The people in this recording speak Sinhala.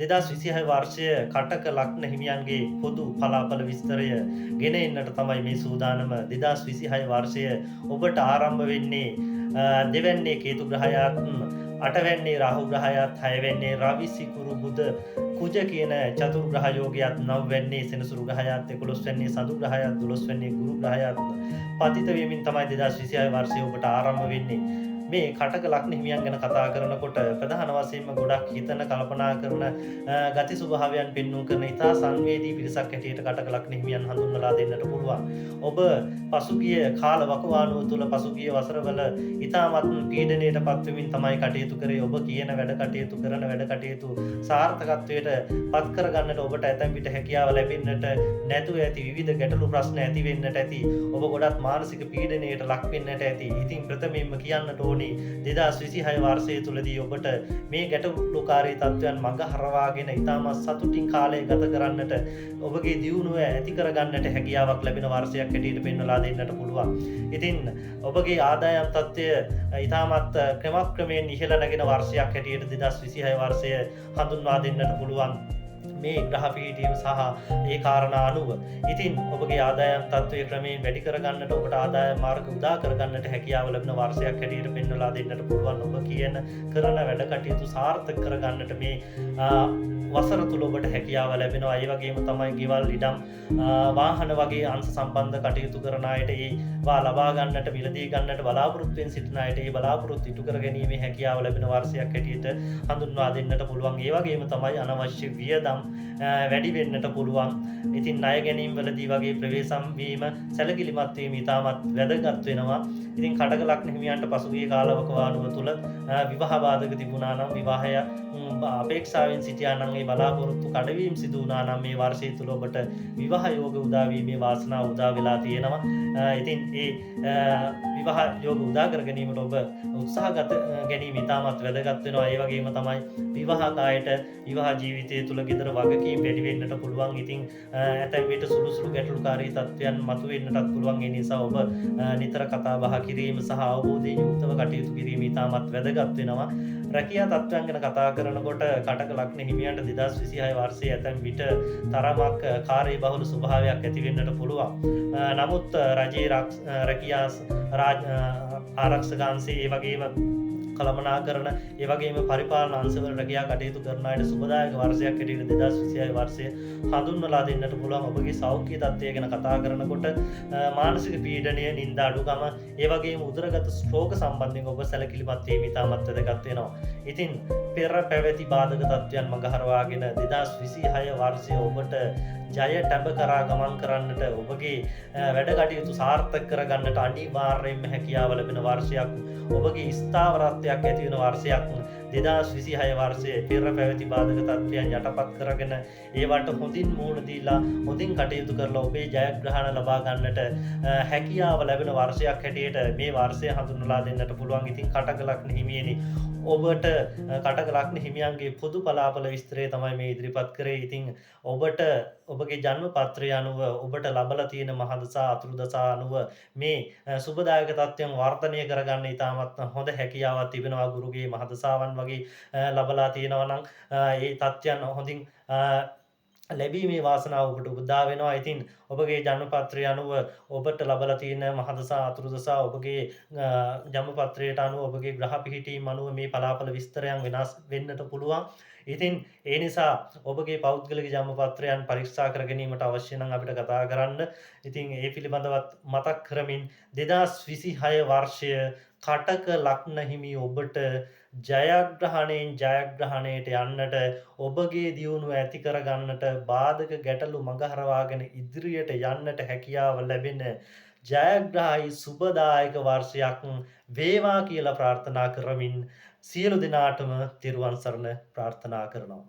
2026 වර්ෂය කටක ලග්න හිමියන්ගේ පොදු පලාපල විස්තරය ගෙන එන්නට තමයි මේ සූදානම. 2026 වර්ෂය ඔබට ආරම්භ වෙන්නේ දෙවැන්නේ කේතු ග්‍රහයාත්, අටවැන්නේ රාහු ග්‍රහයාත්, හයවැන්නේ රවි සිකුරු බුධ කුජ කියන චතුර් ග්‍රහ යෝගයත්, නවවැන්නේ සෙනසුරු ග්‍රහයාත්, 11වැන්නේ සඳු ග්‍රහයාත්, 12වැන්නේ ගුරු ග්‍රහයාත් පතිත වෙමින් තමයි 2026 වර්ෂය ඔබට ආරම්භ වෙන්නේ. මේ කටක ලග්න හිමියන් ගැන කතා කරනකොට ප්‍රධාන වශයෙන්ම ගොඩක් හිතන කල්පනා කරන ගති ස්වභාවයන් පෙන්වු කරන ඉතා සංවේදී පිරිසක් හැටියට කටක ලග්න හිමියන් හඳුන්වලා දෙන්නට පුළුවන්. ඔබ පසුගිය කාල වකවානුව තුළ පසුගිය වසරවල ඉතාමත් පීඩනයට පත්වෙමින් තමයි කටයුතු කරේ. ඔබ කියන වැඩ කටයුතු කරන වැඩ කටයුතු සාර්ථකත්වයට පත් කරගන්නට ඔබට ඇතැම් විට හැකියාව ලැබෙන්නට නැතුව ඇති, විවිධ ගැටලු ප්‍රශ්න ඇති වෙන්නට ඇති, ඔබ ගොඩක් මානසික පීඩනයට ලක් වෙන්නට ඇති. ඉතින් ප්‍රථමයෙන්ම කියන්නට ඕනේ 2026 වර්ෂය තුලදී ඔබට මේ ගැටලුකාරී තත්ත්වයන් මඟ හරවාගෙන ඉතාමත් සතුටින් කාලය ගත කරන්නට, ඔබගේ දියුණුව ඇති කරගන්නට හැකියාවක් ලැබෙන වර්ෂයක් හැටියට පෙන්වලා දෙන්නට පුළුවන්. ඉතින් ඔබගේ ආදායම් තත්ත්වය ඉතාමත් ක්‍රමක්‍රමයෙන් ඉහළ නැගෙන වර්ෂයක් හැටියට 2026 වර්ෂය හඳුන්වා දෙන්නට පුළුවන්. මේ ග්‍රහ පීඨිය සහ ඒ කාරණා අනුව ඉතින් ඔබගේ ආදායම් තත්ත්වය ක්‍රමයෙන් වැඩි කරගන්නට, ඔබට ආදායම් මාර්ග උදා කරගන්නට හැකියාව ලැබෙන වර්ෂයක් හැටියට පෙන්වලා දෙන්නට පුළුවන්. ඔබ කියන කරන වැඩ කටයුතු සාර්ථක කරගන්නට මේ වසර තුල ඔබට හැකියාව ලැබෙනවා. ඒ වගේම තමයි ගෙවල්, ඉඩම්, වාහන වගේ අංශ සම්බන්ධ කටයුතු කරන අයට ඒවා ලබා ගන්නට, මිලදී ගන්නට බලාපොරොත්තු වෙන සිටින අයට ඒ බලාපොරොත්තු ඉටු කර ගැනීමේ හැකියාව ලැබෙන වර්ෂයක් හැටියට හඳුන්වා දෙන්නට පුළුවන්. ඒ වගේම තමයි අනවශ්‍ය වියදම් වැඩි වෙන්නට පුළුවන්. ඉතින් ණය ගැනීම වලදී වගේ ප්‍රවේශම් වීම, සැලකිලිමත් වීම ඉතාමත් වැදගත් වෙනවා. ඉතින් කටක ලග්න හිමියන්ට පසුගිය කාලවකවානුව තුළ විවාහ බාධක තිබුණා නම්, විවාහය අපේක්ෂාවෙන් සිටියා නම්, ඒ බලාපොරොත්තු කඩවීම සිදු වුණා නම් මේ වර්ෂය තුළ ඔබට විවාහ යෝග උදා වීමේ වාසනාව උදා වෙලා තියෙනවා. ඉතින් ඒ විවාහ යෝග උදා කර ගැනීමට ඔබ උත්සාහගත ගැනීම ඉතාමත් වැදගත් වෙනවා. ඒ වගේම තමයි විවාහකායට විවාහ ජීවිතය තුළ ගෙදර වගකීම් වැඩි වෙන්නට පුළුවන්. ඉතින් ඇතැම් විට සුළු සුළු ගැටලුකාරී තත්ත්වයන් මතුවෙන්නටත් පුළුවන්. ඒ නිසා ඔබ නිතර කතා බහ කිරීම සහ අවබෝධයෙන් යුක්තව කටයුතු කිරීම ඉතාමත් වැදගත් වෙනවා. රැකියා තත්ත්වයන් ගැන කතා කරනකොට කටක ලග්න හිමියන්ට 2026 වර්ෂයේ ඇතැම් විට තරමක් කාර්යබහුල ස්වභාවයක් ඇති වෙන්නට පුළුවන්. නමුත් රජයේ රැකියා ආරක්ෂක අංශයේ ඒ වගේම කළමනාකරන, ඒ වගේම පරිපාලන අංශවල රැකියා කටයුතු කරන අයට සුබදායක වර්ෂයක් හැටියට 2026 වර්ෂය හඳුන්වලා දෙන්නට පුළුවන්. ඔබගේ සෞඛ්‍ය තත්ත්වය ගැන කතා කරනකොට මානසික පීඩනය, නිന്ദා අඩුකම, ඒ වගේම උදරගත ස්ට්‍රෝක සම්බන්ධයෙන් ඔබ සැලකිලිමත් වීම ඉතාමත් වැදගත් වෙනවා. ඉතින් පෙර පැවති බාධක තත්ත්වයන් මගහරවාගෙන 2026 වර්ෂය ඔබට ජය ටැඹ කරා ගමන් කරන්නට, ඔබගේ වැඩ කටයුතු සාර්ථක කරගන්නට අනිවාර්යයෙන්ම හැකියාව ලැබෙන වර්ෂයක්, ඔබගේ ස්ථාවරත්වයක් ඇති වෙන වර්ෂයක් 2026 වර්ෂයේ පෙර පැවති බාධක තත්ත්වයන් යටපත් කරගෙන ඒවට හොඳින් මුහුණ දීලා හොඳින් කටයුතු කරලා ඔබේ ජයග්‍රහණ ලබා ගන්නට හැකියාව ලැබෙන වර්ෂයක් හැටියට මේ වර්ෂය හඳුන්වලා දෙන්නට පුළුවන්. ඉතින් කටක ලග්න හිමියනි, ඔබට කටක ලග්න හිමියන්ගේ පොදු පලාපල විස්තරය තමයි මේ ඉදිරිපත් කරේ. ඉතින් ඔබට ඔබගේ ජන්ම පත්‍රය අනුව ඔබට ලබලා තියෙන මහදසා අතුරුදසා අනුව මේ සුබදායක තත්ත්වයන් වර්ධනය කරගන්න ඉතාමත් හොඳ හැකියාවක් තිබෙනවා. ගුරුගේ මහදසාවන් වගේ ලබලා තියෙනවා නම් ඒ තත්ත්වයන් හොඳින් ලැබීමේ වාසනාව ඔබට උදා වෙනවා. ඉතින් ඔබගේ ජන්මපත්‍රය අනුව ඔබට ලබලා තියෙන මහදසා අතුරුදසා, ඔබගේ ජන්මපත්‍රයට අනුව ඔබගේ ග්‍රහ පිහිටීම් අනුව මේ පලාපල විස්තරයන් වෙනස් වෙන්නට පුළුවන්. ඉතින් ඒ නිසා ඔබගේ පෞද්ගලික ජන්මපත්‍රයන් පරීක්ෂා කර ගැනීමට අවශ්‍ය නම් අපිට කතා කරන්න. ඉතින් ඒ පිළිබඳවත් මතක් කරමින් 2026 වර්ෂය කටක ලග්න හිමි ඔබට ජයග්‍රහණයෙන් ජයග්‍රහණයට යන්නට, ඔබගේ දියුණුව ඇති කරගන්නට, බාධක ගැටලු මඟහරවාගෙන ඉදිරියට යන්නට හැකියාව ලැබෙන ජයග්‍රහයි සුබදායක වර්ෂයක් වේවා කියලා ප්‍රාර්ථනා කරමින් සියලු දෙනාටම තෙරුවන් සරණ ප්‍රාර්ථනා කරනවා.